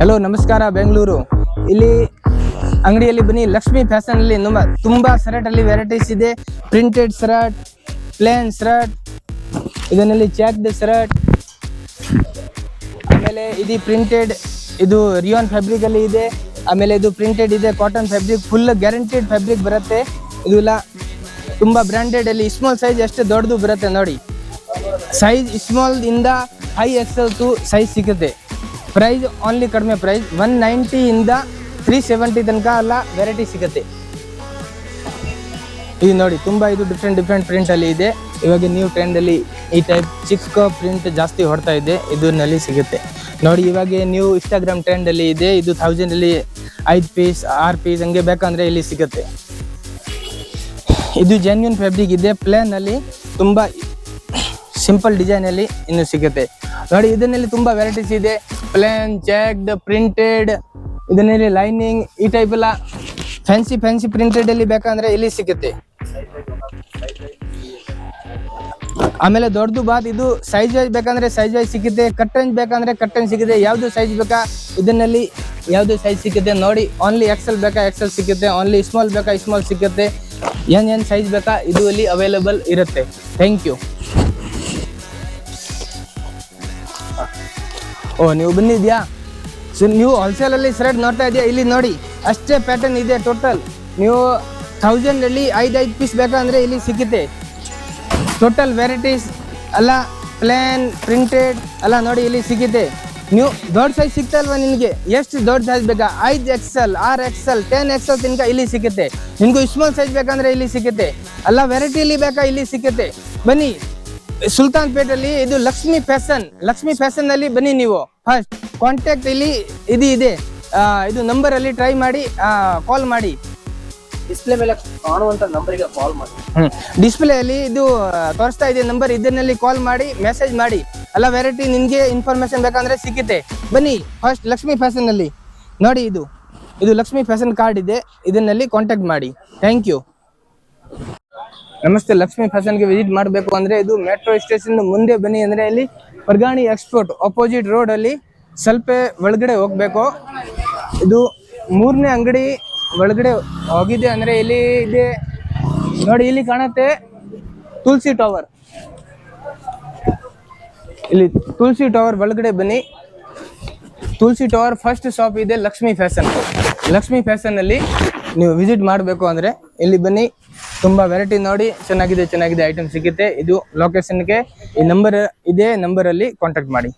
Hello ನಮಸ್ಕಾರ ಬೆಂಗಳೂರು. ಇಲ್ಲಿ ಅಂಗಡಿಯಲ್ಲಿ ಬನ್ನಿ. ಲಕ್ಷ್ಮಿ ಫ್ಯಾಷನ್ ಅಲ್ಲಿ ತುಂಬಾ ಶರ್ಟ್ ಅಲ್ಲಿ ವೆರೈಟೀಸ್ ಇದೆ. ಪ್ರಿಂಟೆಡ್ ಶರ್ಟ್, ಪ್ಲೇನ್ ಶರ್ಟ್, ಇದರಲ್ಲಿ ಚೆಕ್ಡ್ ಶರ್ಟ್, ಆಮೇಲೆ ಇದು ಪ್ರಿಂಟೆಡ್, ಇದು ರಿಯಾನ್ ಫ್ಯಾಬ್ರಿಕ್ ಅಲ್ಲಿ ಇದೆ. ಆಮೇಲೆ ಇದು ಪ್ರಿಂಟೆಡ್ ಇದೆ, cotton fabric, full guaranteed fabric ಬರುತ್ತೆ. ಇದೆಲ್ಲ ತುಂಬಾ ಬ್ರಾಂಡೆಡ್ ಅಲ್ಲಿ ಸ್ಮಾಲ್ ಸೈಜ್ ಅಷ್ಟೇ ದೊಡ್ಡದು ಬರುತ್ತೆ ನೋಡಿ. ಸೈಜ್ ಸ್ಮಾಲ್ ಇಂದ ಹೈ XL ಟು ಸೈಜ್ ಸಿಗುತ್ತೆ. ಪ್ರೈಸ್ ಓನ್ಲಿ ಕಡಿಮೆ ಪ್ರೈಸ್ 190 ಇಂದ 370 ತನಕ ಎಲ್ಲ ವೆರೈಟಿ ಸಿಗುತ್ತೆ. ಇದು ನೋಡಿ ತುಂಬಾ ಇದು ಡಿಫ್ರೆಂಟ್ ಪ್ರಿಂಟ್ ಅಲ್ಲಿ ಇದೆ. ಇವಾಗ ನ್ಯೂ ಟ್ರೆಂಡ್ ಅಲ್ಲಿ ಈ ಟೈಪ್ ಚಿಕ್ಕ ಪ್ರಿಂಟ್ ಜಾಸ್ತಿ ಹೊಡ್ತಾ ಇದೆ, ಇದರಲ್ಲಿ ಸಿಗುತ್ತೆ ನೋಡಿ. ಇವಾಗ ನ್ಯೂ ಇನ್ಸ್ಟಾಗ್ರಾಮ್ ಟ್ರೆಂಡ್ ಅಲ್ಲಿ ಇದೆ. ಇದು 1000 ಅಲ್ಲಿ 5 ಪೀಸ್ 6 ಪೀಸ್ ಹಂಗೆ ಬೇಕಂದ್ರೆ ಇಲ್ಲಿ ಸಿಗುತ್ತೆ. ಇದು ಜೆನ್ಯೂನ್ ಫ್ಯಾಬ್ರಿಕ್ ಇದೆ. ಪ್ಲೇನ್ ಅಲ್ಲಿ ತುಂಬಾ ಸಿಂಪಲ್ ಡಿಸೈನ್ ಅಲ್ಲಿ ಇನ್ನು ಸಿಗುತ್ತೆ ನೋಡಿ. ಇದರಲ್ಲಿ ತುಂಬಾ ವೆರೈಟೀಸ್ ಇದೆ. ಪ್ಲೇನ್, ಚೆಕ್ಡ್, ಪ್ರಿಂಟೆಡ್, ಇದರಲ್ಲಿ ಲೈನಿಂಗ್, ಈ ಟೈಪ್ ಎಲ್ಲ ಫ್ಯಾನ್ಸಿ ಪ್ರಿಂಟೆಡ್ ಅಲ್ಲಿ ಬೇಕಂದ್ರೆ ಇಲ್ಲಿ ಸಿಗುತ್ತೆ. ಆಮೇಲೆ ದೊಡ್ಡದು ಬಾತ್ ಇದು ಸೈಜ್ ವೈಸ್ ಬೇಕಂದ್ರೆ ಸೈಜ್ ವೈಸ್ ಸಿಗುತ್ತೆ. ಕಟ್ ರೇಂಜ್ ಬೇಕಂದ್ರೆ ಕಟ್ ರೇಂಜ್ ಸಿಗುತ್ತೆ. ಯಾವ್ದು ಸೈಜ್ ಬೇಕಾ ಇದನ್ನಲ್ಲಿ ಯಾವ್ದು ಸೈಜ್ ಸಿಗುತ್ತೆ ನೋಡಿ. ಓನ್ಲಿ XL ಬೇಕಾ XL ಸಿಗುತ್ತೆ, ಓನ್ಲಿ ಸ್ಮಾಲ್ ಬೇಕಾ ಸ್ಮಾಲ್ ಸಿಗುತ್ತೆ. ಏನ್ ಸೈಜ್ ಬೇಕಾ ಇದು ಅಲ್ಲಿ ಅವೈಲೇಬಲ್ ಇರುತ್ತೆ. Thank you. ಓ ನೀವು ಬಂದಿದ್ಯಾ? ಸೊ ನೀವು ಹೋಲ್ಸೇಲ್ ಅಲ್ಲಿ ಶರ್ಟ್ ನೋಡ್ತಾ ಇದೆಯಾ? ಇಲ್ಲಿ ನೋಡಿ ಅಷ್ಟೇ ಪ್ಯಾಟರ್ನ್ ಇದೆ. ಟೋಟಲ್ ನೀವು 1000 ಅಲ್ಲಿ 5 ಪೀಸ್ ಬೇಕಂದ್ರೆ ಇಲ್ಲಿ ಸಿಗುತ್ತೆ. ಟೋಟಲ್ ವೆರೈಟೀಸ್ ಎಲ್ಲ ಪ್ಲೇನ್, ಪ್ರಿಂಟೆಡ್ ಎಲ್ಲ ನೋಡಿ ಇಲ್ಲಿ ಸಿಗುತ್ತೆ. ನೀವು ದೊಡ್ಡ ಸೈಜ್ ಸಿಗ್ತಾ ಇಲ್ವಾ ನಿನಗೆ? ಎಷ್ಟು ದೊಡ್ಡ ಸೈಜ್ ಬೇಕಾ? 5 XL, 6 XL, 10 XL ತನಕ ಇಲ್ಲಿ ಸಿಗುತ್ತೆ. ನಿಮಗೂ ಸ್ಮಾಲ್ ಸೈಜ್ ಬೇಕಂದ್ರೆ ಇಲ್ಲಿ ಸಿಗುತ್ತೆ. ಎಲ್ಲ ವೆರೈಟಿಲಿ ಬೇಕಾ ಇಲ್ಲಿ ಸಿಗುತ್ತೆ. ಬನ್ನಿ ಸುಲ್ತಾನ್ ಪೇಟಲ್ಲಿ. ಇದು ಲಕ್ಷ್ಮಿ ಫ್ಯಾಷನ್ ಅಲ್ಲಿ ಬನ್ನಿ. ನೀವು ಫಸ್ಟ್ ಕಾಂಟ್ಯಾಕ್ಟ್ ಇಲ್ಲಿ ಇದು ಇದೆ. ಇದು ನಂಬರ್ ಅಲ್ಲಿ ಟ್ರೈ ಮಾಡಿ, ಕಾಲ್ ಮಾಡಿ. ಡಿಸ್ಪ್ಲೇ ಮೇಲೆ ಕಾಣುವಂತ ನಂಬರಿಗೆ ಕಾಲ್ ಮಾಡಿ. ಡಿಸ್ಪ್ಲೇ ಅಲ್ಲಿ ಇದು ತೋರಿಸ್ತಾ ಇದೆ ನಂಬರ್, ಇದನ್ನಲ್ಲಿ ಕಾಲ್ ಮಾಡಿ, ಮೆಸೇಜ್ ಮಾಡಿ. ಎಲ್ಲ ವೆರೈಟಿ ನಿಮ್ಗೆ ಇನ್ಫಾರ್ಮೇಶನ್ ಬೇಕಂದ್ರೆ ಸಿಗುತ್ತೆ. ಬನ್ನಿ ಫಸ್ಟ್ ಲಕ್ಷ್ಮಿ ಫ್ಯಾಷನ್ ಅಲ್ಲಿ ನೋಡಿ. ಇದು ಲಕ್ಷ್ಮಿ ಫ್ಯಾಷನ್ ಕಾರ್ಡ್ ಇದೆ, ಇದನ್ನಲ್ಲಿ ಕಾಂಟ್ಯಾಕ್ಟ್ ಮಾಡಿ. Thank you. ನಮಸ್ತೆ. ಲಕ್ಷ್ಮಿ ಫ್ಯಾಷನ್ಗೆ ವಿಸಿಟ್ ಮಾಡಬೇಕು ಅಂದ್ರೆ ಇದು ಮೆಟ್ರೋ ಸ್ಟೇಷನ್ ಮುಂದೆ ಬನ್ನಿ. ಅಂದ್ರೆ ಇಲ್ಲಿ ಪರ್ಗಾಣಿ ಎಕ್ಸ್ಪೋರ್ಟ್ ಅಪೋಸಿಟ್ ರೋಡ್ ಅಲ್ಲಿ ಸ್ವಲ್ಪ ಒಳಗಡೆ ಹೋಗ್ಬೇಕು. ಇದು 3ನೇ ಅಂಗಡಿ ಒಳಗಡೆ ಹೋಗಿದೆ ಅಂದ್ರೆ ಇಲ್ಲಿ ಇದೆ ನೋಡಿ. ಇಲ್ಲಿ ಕಾಣುತ್ತೆ ತುಳಸಿ ಟವರ್. ಇಲ್ಲಿ ತುಳಸಿ ಟವರ್ ಒಳಗಡೆ ಬನ್ನಿ. ತುಳಸಿ ಟವರ್ ಫಸ್ಟ್ ಶಾಪ್ ಇದೆ ಲಕ್ಷ್ಮಿ ಫ್ಯಾಷನ್ ಅಲ್ಲಿ ನೀವು ವಿಸಿಟ್ ಮಾಡಬೇಕು ಅಂದ್ರೆ ಇಲ್ಲಿ ಬನ್ನಿ. ತುಂಬಾ ವೆರೈಟಿ ನೋಡಿ, ಚೆನ್ನಾಗಿದೆ ಐಟಮ್ ಸಿಗುತ್ತೆ. ಇದು ಲೊಕೇಶನ್ಗೆ ಈ ನಂಬರ್ ಇದೆ, ನಂಬರ್ ಅಲ್ಲಿ ಕಾಂಟ್ಯಾಕ್ಟ್ ಮಾಡಿ.